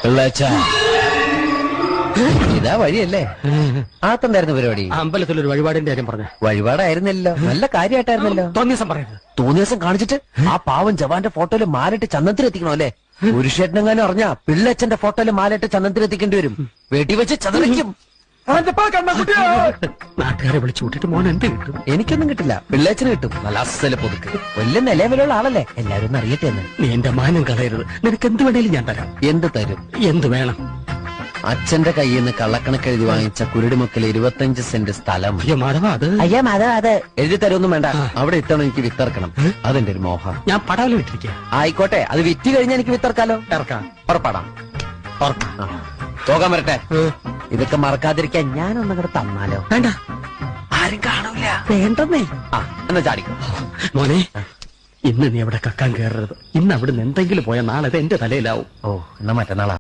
പിള്ളേച്ചാ ഇതാ വഴിയല്ലേ? ആത്തെന്തായിരുന്നു പരിപാടി? അമ്പലത്തിലൊരു വഴിപാടിന്റെ കാര്യം പറഞ്ഞു. വഴിപാടായിരുന്നല്ലോ, നല്ല കാര്യമായിട്ടായിരുന്നല്ലോ. തോന്നിയ ദിവസം പറയരുത്. തോന്നിയ ദിവസം കാണിച്ചിട്ട് ആ പാവം ജവാന്റെ ഫോട്ടോയില് മാലിട്ട് ചന്ദനത്തിലെത്തിക്കണോ അല്ലേ? പുരുഷേട്ടനെങ്ങാനും അറിഞ്ഞാ പിള്ളേച്ചന്റെ ഫോട്ടോയില് മാലിട്ട് ചന്ദനത്തിലെത്തിക്കേണ്ടി വരും. വീട്ടിൽ വെച്ച് ചതറിക്കും. നാട്ടുകാരെ വിളിച്ചു കൂട്ടിട്ട് മോൻ എന്ത് കിട്ടും? എനിക്കൊന്നും കിട്ടില്ല, പിള്ളേച്ചന് കിട്ടും. നല്ല അസല പൊതുക്ക്, വലിയ നിലവിലുള്ള ആളല്ലേ, എല്ലാരും ഒന്ന് അറിയട്ടെ എന്ന്. നീ എന്റെ മാനം കളയരുത്. നിനക്ക് എന്ത് വേണേലും ഞാൻ തരാം. എന്ത് തരും? എന്ത് വേണം? അച്ഛന്റെ കയ്യിൽ നിന്ന് കള്ളക്കണക്ക് എഴുതി വാങ്ങിച്ച കുരുടിമുക്കിൽ 25 സെന്റ് സ്ഥലം. അയ്യോ മാധവ, അത് അയ്യാ മാധവ, അത് എഴുതി തരുമൊന്നും വേണ്ട. അവിടെ ഇത്തവണ എനിക്ക് വിത്തിറക്കണം. അതെന്റെ ഒരു മോഹം. ഞാൻ പടവല വിട്ടിരിക്കുക. ആയിക്കോട്ടെ, അത് വിറ്റ് കഴിഞ്ഞാൽ എനിക്ക് വിത്തിറക്കാലോ. ഇറക്കാം. ഉറപ്പാടാം. പോകാൻ വരട്ടെ. ഇതൊക്കെ മറക്കാതിരിക്കാൻ ഞാനൊന്നും കൂടെ തന്നാലോ? വേണ്ട, ആരും കാണൂല. വേണ്ടെന്നേ. എന്നാ ചാടിക്കോ മോനെ. ഇന്ന് നീ അവിടെ കക്കാൻ കയറരുത്. ഇന്ന് അവിടുന്ന് എന്തെങ്കിലും പോയാൽ നാളെ എന്റെ തലയിലാവും. ഓ, എന്നാ മറ്റന്നാളാ.